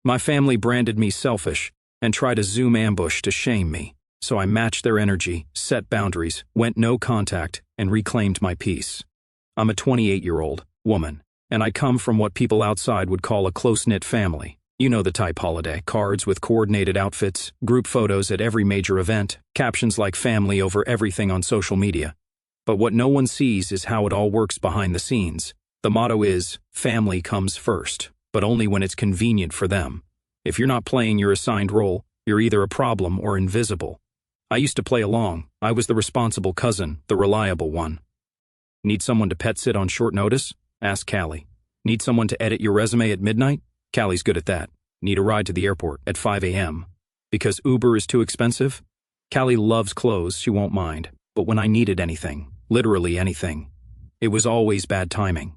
My family branded me selfish and tried a Zoom ambush to shame me, so I matched their energy, set boundaries, went no contact, and reclaimed my peace. I'm a 28-year-old woman, and I come from what people outside would call a close-knit family. You know the type: holiday cards with coordinated outfits, group photos at every major event, captions like family over everything on social media. But what no one sees is how it all works behind the scenes. The motto is, family comes first, but only when it's convenient for them. If you're not playing your assigned role, you're either a problem or invisible. I used to play along. I was the responsible cousin, the reliable one. Need someone to pet sit on short notice? Ask Callie. Need someone to edit your resume at midnight? Callie's good at that. Need a ride to the airport at 5 a.m. Because Uber is too expensive? Callie loves clothes, she won't mind. But when I needed anything, literally anything, it was always bad timing.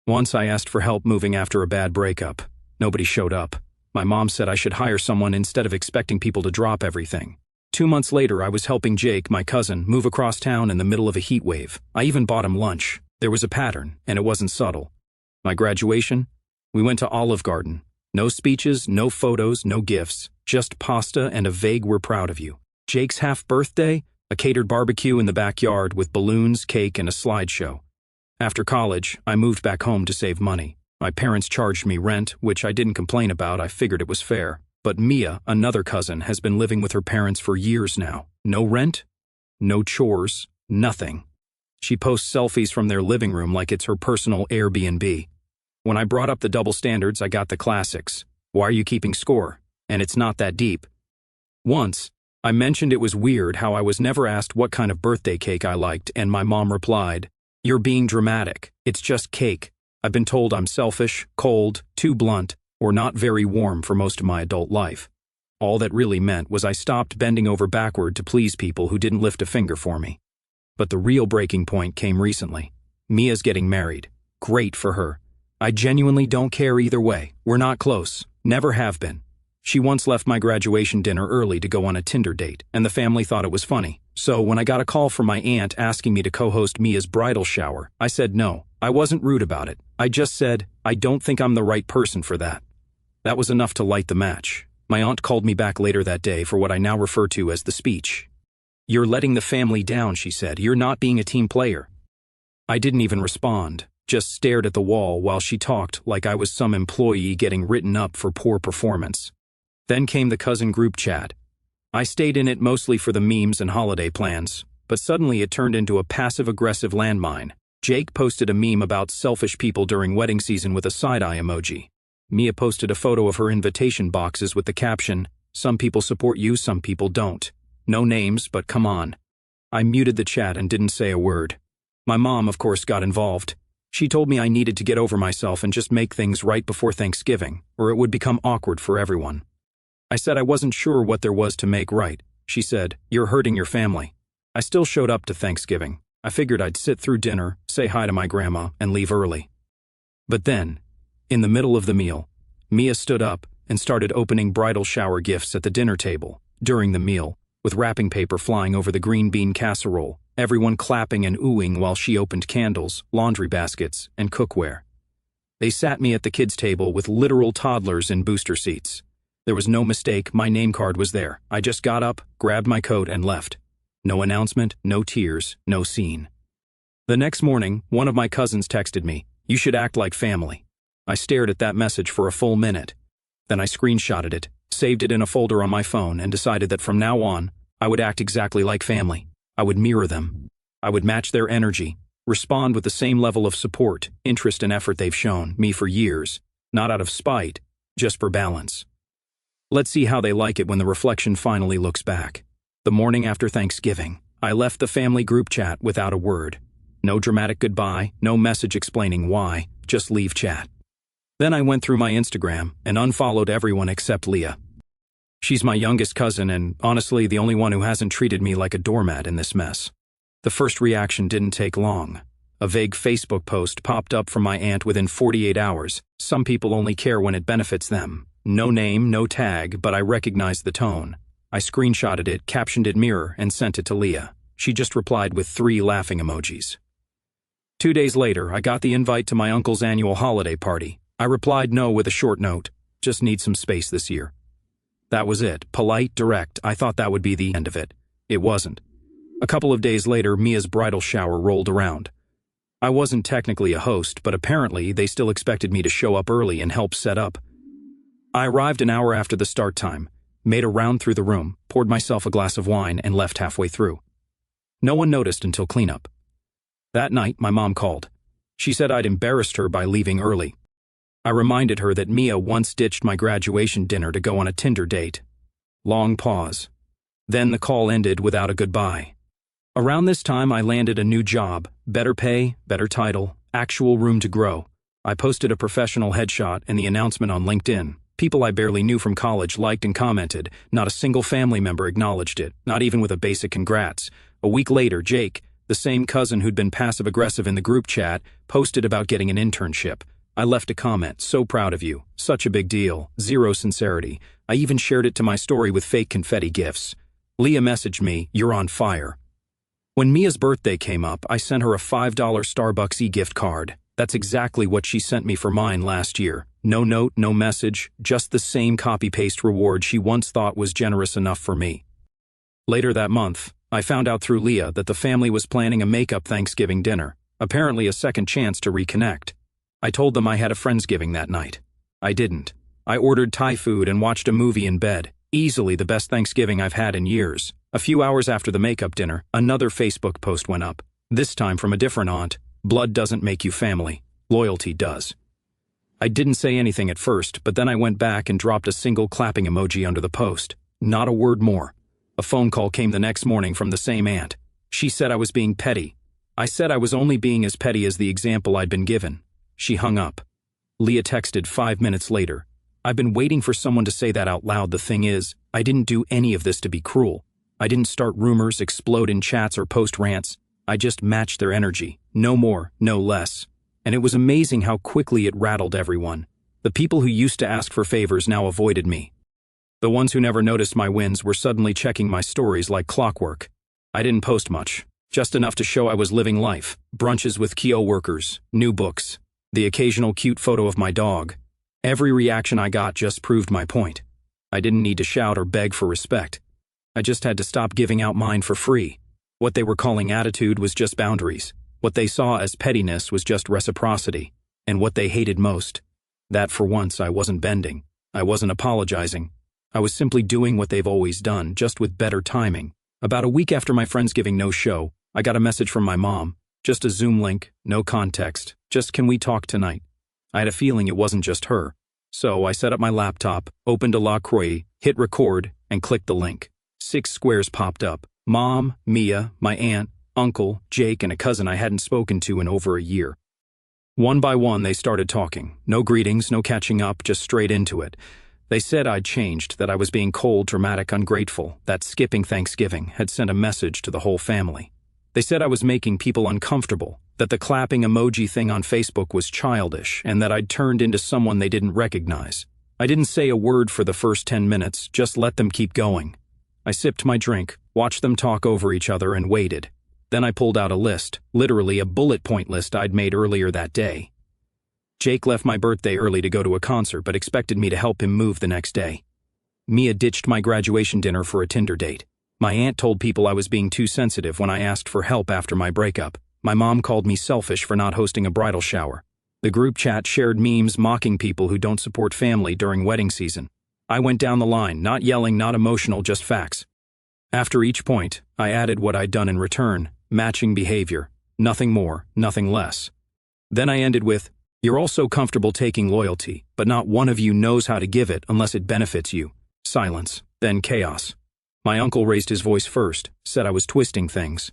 Once I asked for help moving after a bad breakup. Nobody showed up. My mom said I should hire someone instead of expecting people to drop everything. 2 months later, I was helping Jake, my cousin, move across town in the middle of a heat wave. I even bought him lunch. There was a pattern, and it wasn't subtle. My graduation? We went to Olive Garden. No speeches, no photos, no gifts. Just pasta and a vague "we're proud of you." Jake's half-birthday? A catered barbecue in the backyard with balloons, cake, and a slideshow. After college, I moved back home to save money. My parents charged me rent, which I didn't complain about. I figured it was fair. But Mia, another cousin, has been living with her parents for years now. No rent, no chores, nothing. She posts selfies from their living room like it's her personal Airbnb. When I brought up the double standards, I got the classics. Why are you keeping score? And it's not that deep. Once, I mentioned it was weird how I was never asked what kind of birthday cake I liked, and my mom replied, "You're being dramatic. It's just cake. I've been told I'm selfish, cold, too blunt, or not very warm for most of my adult life." All that really meant was I stopped bending over backward to please people who didn't lift a finger for me. But the real breaking point came recently. Mia's getting married. Great for her. I genuinely don't care either way. We're not close. Never have been. She once left my graduation dinner early to go on a Tinder date, and the family thought it was funny. So when I got a call from my aunt asking me to co-host Mia's bridal shower, I said no. I wasn't rude about it. I just said, I don't think I'm the right person for that. That was enough to light the match. My aunt called me back later that day for what I now refer to as the speech. "You're letting the family down," she said. "You're not being a team player." I didn't even respond, just stared at the wall while she talked like I was some employee getting written up for poor performance. Then came the cousin group chat. I stayed in it mostly for the memes and holiday plans, but suddenly it turned into a passive-aggressive landmine. Jake posted a meme about selfish people during wedding season with a side-eye emoji. Mia posted a photo of her invitation boxes with the caption, "Some people support you, some people don't." No names, but come on. I muted the chat and didn't say a word. My mom, of course, got involved. She told me I needed to get over myself and just make things right before Thanksgiving, or it would become awkward for everyone. I said I wasn't sure what there was to make right. She said, "You're hurting your family." I still showed up to Thanksgiving. I figured I'd sit through dinner, say hi to my grandma, and leave early. But then, in the middle of the meal, Mia stood up and started opening bridal shower gifts at the dinner table. During the meal, with wrapping paper flying over the green bean casserole, everyone clapping and oohing while she opened candles, laundry baskets, and cookware. They sat me at the kids' table with literal toddlers in booster seats. There was no mistake, my name card was there. I just got up, grabbed my coat, and left. No announcement, no tears, no scene. The next morning, one of my cousins texted me, "You should act like family." I stared at that message for a full minute. Then I screenshotted it, saved it in a folder on my phone, and decided that from now on, I would act exactly like family. I would mirror them. I would match their energy, respond with the same level of support, interest, and effort they've shown me for years, not out of spite, just for balance. Let's see how they like it when the reflection finally looks back. The morning after Thanksgiving, I left the family group chat without a word. No dramatic goodbye, no message explaining why, just leave chat. Then I went through my Instagram and unfollowed everyone except Leah. She's my youngest cousin and, honestly, the only one who hasn't treated me like a doormat in this mess. The first reaction didn't take long. A vague Facebook post popped up from my aunt within 48 hours. Some people only care when it benefits them. No name, no tag, but I recognized the tone. I screenshotted it, captioned it mirror, and sent it to Leah. She just replied with 3 laughing emojis. 2 days later, I got the invite to my uncle's annual holiday party. I replied no with a short note. just need some space this year. That was it. Polite, direct. I thought that would be the end of it. It wasn't. A couple of days later, Mia's bridal shower rolled around. I wasn't technically a host, but apparently they still expected me to show up early and help set up. I arrived an hour after the start time, made a round through the room, poured myself a glass of wine, and left halfway through. No one noticed until cleanup. That night, my mom called. She said I'd embarrassed her by leaving early. I reminded her that Mia once ditched my graduation dinner to go on a Tinder date. Long pause. Then the call ended without a goodbye. Around this time, I landed a new job, better pay, better title, actual room to grow. I posted a professional headshot and the announcement on LinkedIn. People I barely knew from college liked and commented. Not a single family member acknowledged it, not even with a basic congrats. A week later, Jake, the same cousin who'd been passive-aggressive in the group chat, posted about getting an internship. I left a comment, "So proud of you. Such a big deal. Zero sincerity." I even shared it to my story with fake confetti gifts. Leah messaged me, "You're on fire." When Mia's birthday came up, I sent her a $5 Starbucks e-gift card. That's exactly what she sent me for mine last year. No note, no message, just the same copy-paste reward she once thought was generous enough for me. Later that month, I found out through Leah that the family was planning a make-up Thanksgiving dinner, apparently a second chance to reconnect. I told them I had a Friendsgiving that night. I didn't. I ordered Thai food and watched a movie in bed. Easily the best Thanksgiving I've had in years. A few hours after the makeup dinner, another Facebook post went up. This time from a different aunt. "Blood doesn't make you family. Loyalty does." I didn't say anything at first, but then I went back and dropped a single clapping emoji under the post. Not a word more. A phone call came the next morning from the same aunt. She said I was being petty. I said I was only being as petty as the example I'd been given. She hung up. Leah texted 5 minutes later. "I've been waiting for someone to say that out loud. The thing is, I didn't do any of this to be cruel. I didn't start rumors, explode in chats, or post rants. I just matched their energy. No more, no less." And it was amazing how quickly it rattled everyone. The people who used to ask for favors now avoided me. The ones who never noticed my wins were suddenly checking my stories like clockwork. I didn't post much, just enough to show I was living life. Brunches with Kyo workers, new books, the occasional cute photo of my dog. Every reaction I got just proved my point. I didn't need to shout or beg for respect. I just had to stop giving out mine for free. What they were calling attitude was just boundaries. What they saw as pettiness was just reciprocity. And what they hated most, that for once I wasn't bending. I wasn't apologizing. I was simply doing what they've always done, just with better timing. About a week after my Friendsgiving no-show, I got a message from my mom. Just a Zoom link, no context. Just, "Can we talk tonight?" I had a feeling it wasn't just her. So I set up my laptop, opened a LaCroix, hit record, and clicked the link. 6 squares popped up. Mom, Mia, my aunt, uncle, Jake, and a cousin I hadn't spoken to in over a year. One by one, they started talking. No greetings, no catching up, just straight into it. They said I'd changed, that I was being cold, dramatic, ungrateful, that skipping Thanksgiving had sent a message to the whole family. They said I was making people uncomfortable, that the clapping emoji thing on Facebook was childish, and that I'd turned into someone they didn't recognize. I didn't say a word for the first 10 minutes, just let them keep going. I sipped my drink, watched them talk over each other, and waited. Then I pulled out a list, literally a bullet point list I'd made earlier that day. Jake left my birthday early to go to a concert but expected me to help him move the next day. Mia ditched my graduation dinner for a Tinder date. My aunt told people I was being too sensitive when I asked for help after my breakup. My mom called me selfish for not hosting a bridal shower. The group chat shared memes mocking people who don't support family during wedding season. I went down the line, not yelling, not emotional, just facts. After each point, I added what I'd done in return, matching behavior. Nothing more, nothing less. Then I ended with, "You're all so comfortable taking loyalty, but not one of you knows how to give it unless it benefits you." Silence, then chaos. My uncle raised his voice first, said I was twisting things.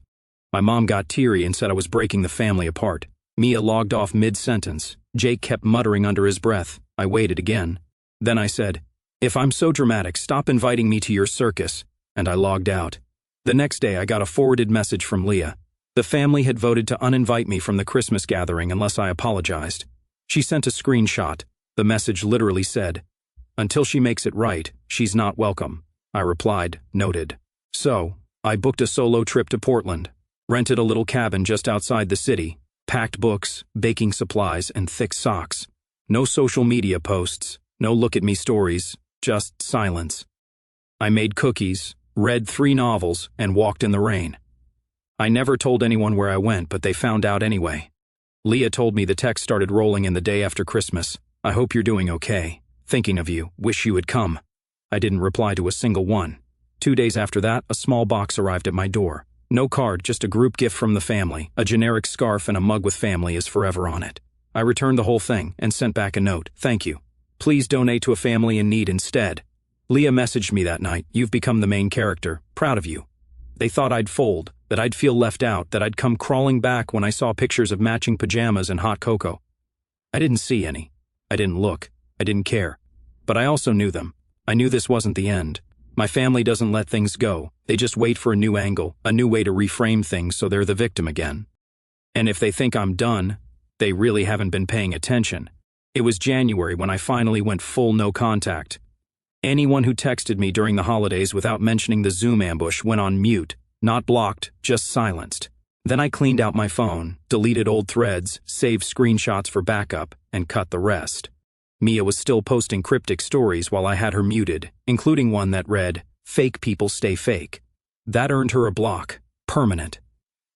My mom got teary and said I was breaking the family apart. Mia logged off mid-sentence. Jake kept muttering under his breath. I waited again. Then I said, "If I'm so dramatic, stop inviting me to your circus," and I logged out. The next day I got a forwarded message from Leah. The family had voted to uninvite me from the Christmas gathering unless I apologized. She sent a screenshot. The message literally said, "Until she makes it right, she's not welcome." I replied, "Noted." So, I booked a solo trip to Portland, rented a little cabin just outside the city, packed books, baking supplies, and thick socks. No social media posts, No look at me stories, just silence. I made cookies, read 3 novels, and walked in the rain. I never told anyone where I went, but they found out anyway. Leah told me the text started rolling in the day after Christmas. I hope you're doing okay. Thinking of you, wish you had come. I didn't reply to a single one. 2 days after that, a small box arrived at my door. No card, just a group gift from the family, a generic scarf and a mug with family is forever on it. I returned the whole thing and sent back a note, thank you. Please donate to a family in need instead. Leah messaged me that night, you've become the main character, proud of you. They thought I'd fold, that I'd feel left out, that I'd come crawling back when I saw pictures of matching pajamas and hot cocoa. I didn't see any. I didn't look. I didn't care. But I also knew them. I knew this wasn't the end. My family doesn't let things go. They just wait for a new angle, a new way to reframe things so they're the victim again. And if they think I'm done, they really haven't been paying attention. It was January when I finally went full no contact. Anyone who texted me during the holidays without mentioning the Zoom ambush went on mute, not blocked, just silenced. Then I cleaned out my phone, deleted old threads, saved screenshots for backup, and cut the rest. Mia was still posting cryptic stories while I had her muted, including one that read, "Fake people stay fake." That earned her a block, permanent.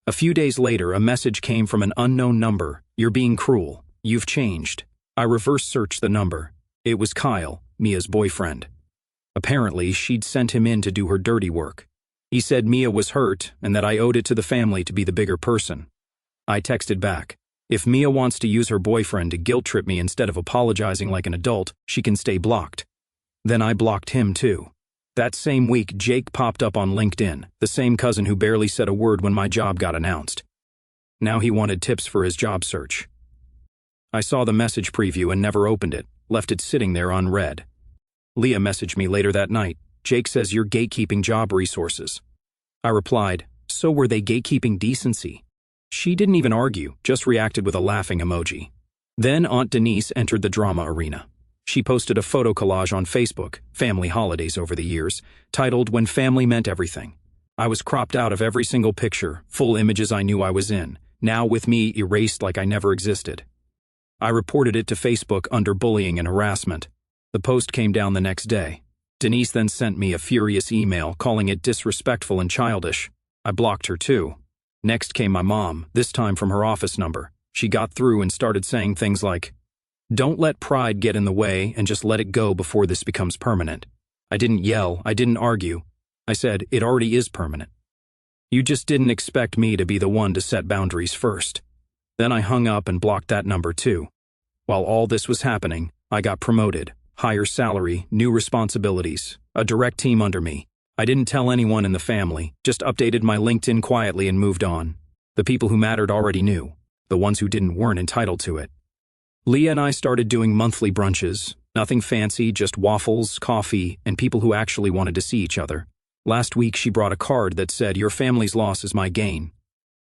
A few days later, a message came from an unknown number, "You're being cruel. You've changed." I reverse searched the number. It was Kyle, Mia's boyfriend. Apparently, she'd sent him in to do her dirty work. He said Mia was hurt and that I owed it to the family to be the bigger person. I texted back, if Mia wants to use her boyfriend to guilt-trip me instead of apologizing like an adult, she can stay blocked. Then I blocked him too. That same week, Jake popped up on LinkedIn, the same cousin who barely said a word when my job got announced. Now he wanted tips for his job search. I saw the message preview and never opened it, left it sitting there unread. Leah messaged me later that night. Jake says you're gatekeeping job resources. I replied, so were they gatekeeping decency? She didn't even argue, just reacted with a laughing emoji. Then Aunt Denise entered the drama arena. She posted a photo collage on Facebook, family holidays over the years, titled When Family Meant Everything. I was cropped out of every single picture, full images I knew I was in, now with me erased like I never existed. I reported it to Facebook under bullying and harassment. The post came down the next day. Denise then sent me a furious email calling it disrespectful and childish. I blocked her too. Next came my mom, this time from her office number. She got through and started saying things like, "Don't let pride get in the way and just let it go before this becomes permanent." I didn't yell, I didn't argue. I said, it already is permanent. You just didn't expect me to be the one to set boundaries first. Then I hung up and blocked that number too. While all this was happening, I got promoted. Higher salary, new responsibilities, a direct team under me. I didn't tell anyone in the family, just updated my LinkedIn quietly and moved on. The people who mattered already knew. The ones who didn't weren't entitled to it. Leah and I started doing monthly brunches. Nothing fancy, just waffles, coffee, and people who actually wanted to see each other. Last week she brought a card that said, "Your family's loss is my gain."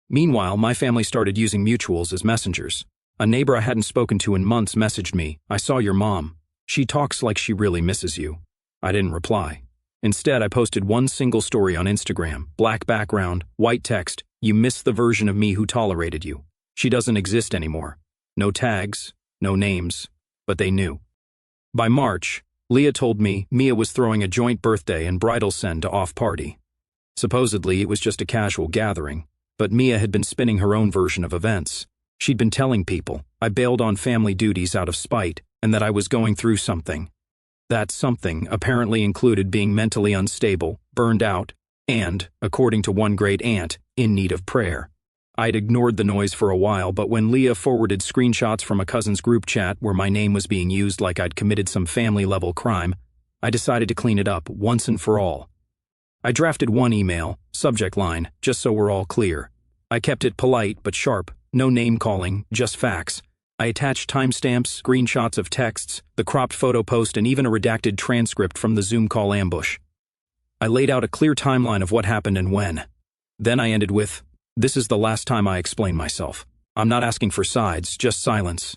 Meanwhile, my family started using mutuals as messengers. A neighbor I hadn't spoken to in months messaged me, "I saw your mom. She talks like she really misses you." I didn't reply. Instead, I posted one single story on Instagram, black background, white text, "You missed the version of me who tolerated you. She doesn't exist anymore." No tags, no names, but they knew. By March, Leah told me Mia was throwing a joint birthday and bridal send to off party. Supposedly, it was just a casual gathering, but Mia had been spinning her own version of events. She'd been telling people I bailed on family duties out of spite and that I was going through something. That something apparently included being mentally unstable, burned out, and, according to one great aunt, in need of prayer. I'd ignored the noise for a while, but when Leah forwarded screenshots from a cousin's group chat where my name was being used like I'd committed some family-level crime, I decided to clean it up once and for all. I drafted one email, subject line, just so we're all clear. I kept it polite but sharp, no name-calling, just facts. I attached timestamps, screenshots of texts, the cropped photo post, and even a redacted transcript from the Zoom call ambush. I laid out a clear timeline of what happened and when. Then I ended with, "This is the last time I explain myself. I'm not asking for sides, just silence."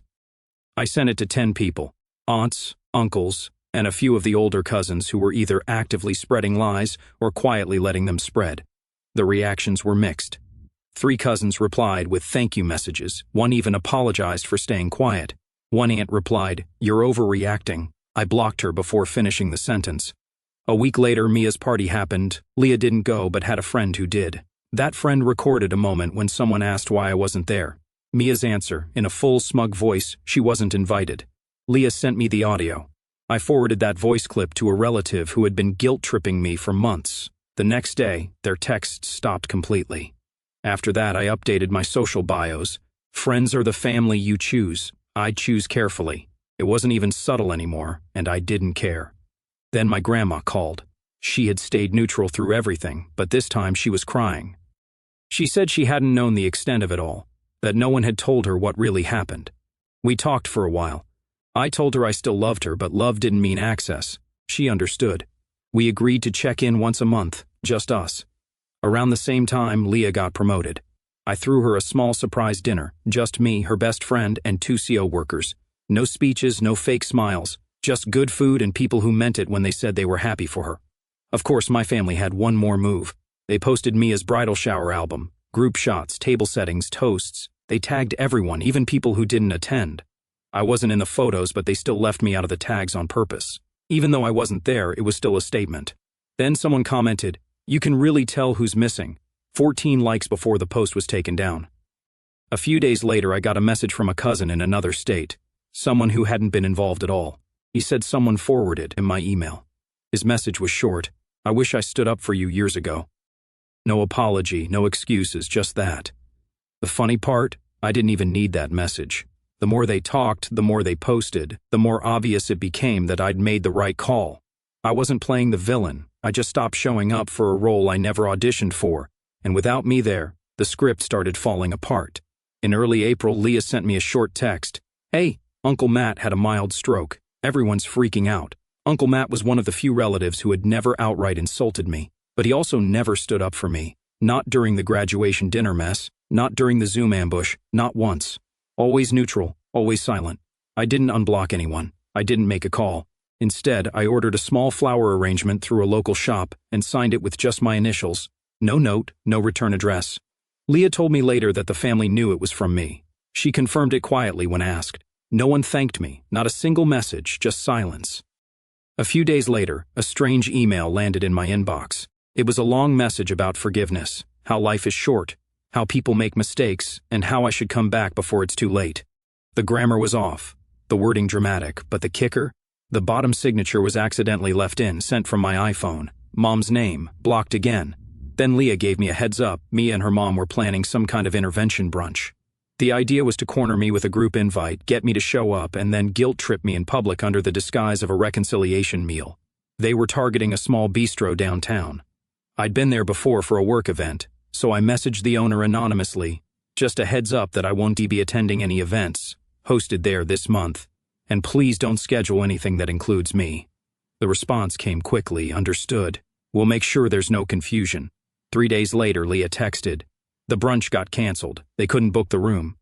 I sent it to 10 people, aunts, uncles, and a few of the older cousins who were either actively spreading lies or quietly letting them spread. The reactions were mixed. 3 cousins replied with thank you messages. One even apologized for staying quiet. One aunt replied, "You're overreacting. I blocked her before finishing the sentence. A week later, Mia's party happened. Leah didn't go but had a friend who did. That friend recorded a moment when someone asked why I wasn't there. Mia's answer, in a full, smug voice, she wasn't invited. Leah sent me the audio. I forwarded that voice clip to a relative who had been guilt-tripping me for months. The next day, their texts stopped completely. After that, I updated my social bios. Friends are the family you choose. I choose carefully. It wasn't even subtle anymore, and I didn't care. Then my grandma called. She had stayed neutral through everything, but this time she was crying. She said she hadn't known the extent of it all, that no one had told her what really happened. We talked for a while. I told her I still loved her, but love didn't mean access. She understood. We agreed to check in once a month, just us. Around the same time, Leah got promoted. I threw her a small surprise dinner, just me, her best friend, and 2 CO workers. No speeches, no fake smiles, just good food and people who meant it when they said they were happy for her. Of course, my family had one more move. They posted Mia's bridal shower album, group shots, table settings, toasts. They tagged everyone, even people who didn't attend. I wasn't in the photos, but they still left me out of the tags on purpose. Even though I wasn't there, it was still a statement. Then someone commented, "You can really tell who's missing." 14 likes before the post was taken down. A few days later, I got a message from a cousin in another state, someone who hadn't been involved at all. He said someone forwarded in my email. His message was short. "I wish I stood up for you years ago." No apology, no excuses, just that. The funny part, I didn't even need that message. The more they talked, the more they posted, the more obvious it became that I'd made the right call. I wasn't playing the villain. I just stopped showing up for a role I never auditioned for, and without me there, the script started falling apart. In early April, Leah sent me a short text. "Hey, Uncle Matt had a mild stroke. Everyone's freaking out." Uncle Matt was one of the few relatives who had never outright insulted me, but he also never stood up for me. Not during the graduation dinner mess, not during the Zoom ambush, not once. Always neutral, always silent. I didn't unblock anyone. I didn't make a call. Instead, I ordered a small flower arrangement through a local shop and signed it with just my initials. No note, no return address. Leah told me later that the family knew it was from me. She confirmed it quietly when asked. No one thanked me, not a single message, just silence. A few days later, a strange email landed in my inbox. It was a long message about forgiveness, how life is short, how people make mistakes, and how I should come back before it's too late. The grammar was off, the wording dramatic, but the kicker? The bottom signature was accidentally left in, sent from my iPhone. Mom's name, blocked again. Then Leah gave me a heads up. Mia and her mom were planning some kind of intervention brunch. The idea was to corner me with a group invite, get me to show up, and then guilt-trip me in public under the disguise of a reconciliation meal. They were targeting a small bistro downtown. I'd been there before for a work event, so I messaged the owner anonymously. Just a heads up that I won't be attending any events hosted there this month, and please don't schedule anything that includes me. The response came quickly. Understood. We'll make sure there's no confusion. 3 days later, Leah texted. The brunch got canceled. They couldn't book the room.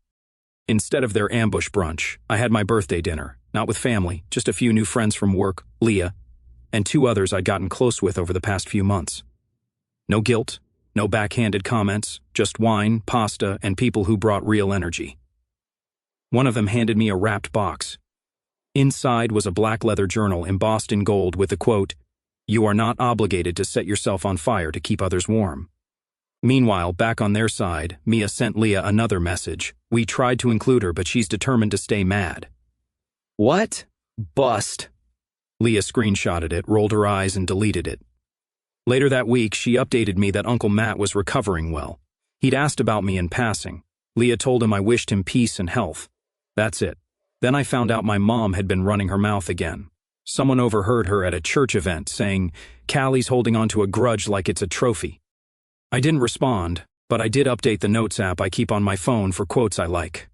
Instead of their ambush brunch, I had my birthday dinner, not with family, just a few new friends from work, Leah, and 2 others I'd gotten close with over the past few months. No guilt, no backhanded comments, just wine, pasta, and people who brought real energy. One of them handed me a wrapped box. Inside was a black leather journal embossed in gold with the quote, "You are not obligated to set yourself on fire to keep others warm." Meanwhile, back on their side, Mia sent Leah another message. We tried to include her, but she's determined to stay mad. What? Bust. Leah screenshotted it, rolled her eyes, and deleted it. Later that week, she updated me that Uncle Matt was recovering well. He'd asked about me in passing. Leah told him I wished him peace and health. That's it. Then I found out my mom had been running her mouth again. Someone overheard her at a church event saying, "Callie's holding onto a grudge like it's a trophy." I didn't respond, but I did update the notes app I keep on my phone for quotes I like.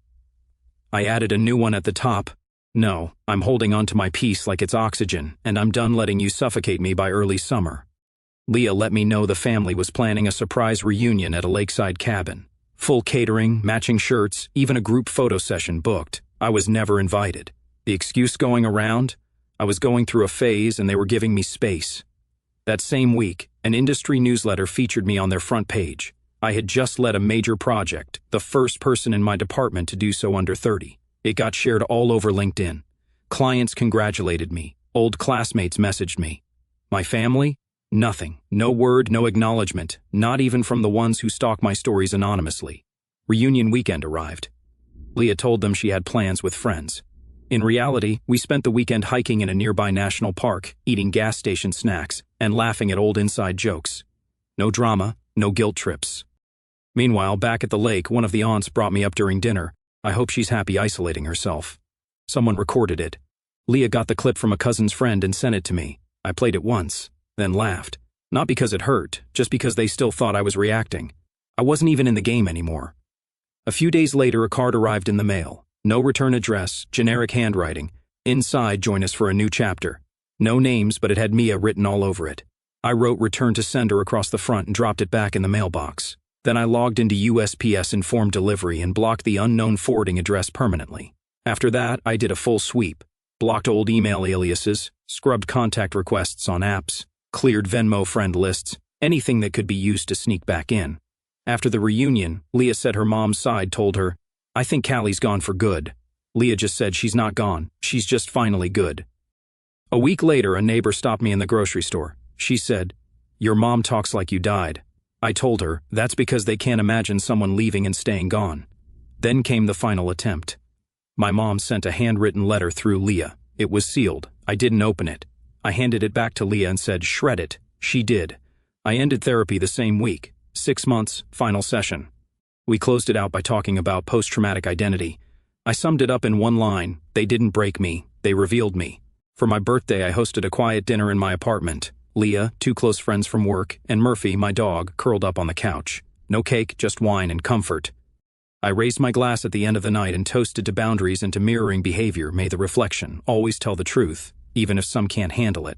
I added a new one at the top. "No, I'm holding onto my peace like it's oxygen, and I'm done letting you suffocate me by early summer." Leah let me know the family was planning a surprise reunion at a lakeside cabin. Full catering, matching shirts, even a group photo session booked. I was never invited. The excuse going around? I was going through a phase and they were giving me space. That same week, an industry newsletter featured me on their front page. I had just led a major project, the first person in my department to do so under 30. It got shared all over LinkedIn. Clients congratulated me. Old classmates messaged me. My family? Nothing. No word, no acknowledgement, not even from the ones who stalk my stories anonymously. Reunion weekend arrived. Leah told them she had plans with friends. In reality, we spent the weekend hiking in a nearby national park, eating gas station snacks, and laughing at old inside jokes. No drama, no guilt trips. Meanwhile, back at the lake, one of the aunts brought me up during dinner. I hope she's happy isolating herself. Someone recorded it. Leah got the clip from a cousin's friend and sent it to me. I played it once, then laughed. Not because it hurt, just because they still thought I was reacting. I wasn't even in the game anymore. A few days later, a card arrived in the mail. No return address, generic handwriting. Inside, join us for a new chapter. No names, but it had Mia written all over it. I wrote return to sender across the front and dropped it back in the mailbox. Then I logged into USPS Informed Delivery and blocked the unknown forwarding address permanently. After that, I did a full sweep. Blocked old email aliases, scrubbed contact requests on apps, cleared Venmo friend lists, anything that could be used to sneak back in. After the reunion, Leah said her mom's side told her, "I think Callie's gone for good." Leah just said she's not gone, she's just finally good. A week later, a neighbor stopped me in the grocery store. She said, "Your mom talks like you died." I told her, that's because they can't imagine someone leaving and staying gone. Then came the final attempt. My mom sent a handwritten letter through Leah. It was sealed. I didn't open it. I handed it back to Leah and said, "Shred it." She did. I ended therapy the same week. 6 months, final session. We closed it out by talking about post-traumatic identity. I summed it up in one line: they didn't break me, they revealed me. For my birthday, I hosted a quiet dinner in my apartment. Leah, 2 close friends from work, and Murphy, my dog, curled up on the couch. No cake, just wine and comfort. I raised my glass at the end of the night and toasted to boundaries and to mirroring behavior. May the reflection always tell the truth, even if some can't handle it.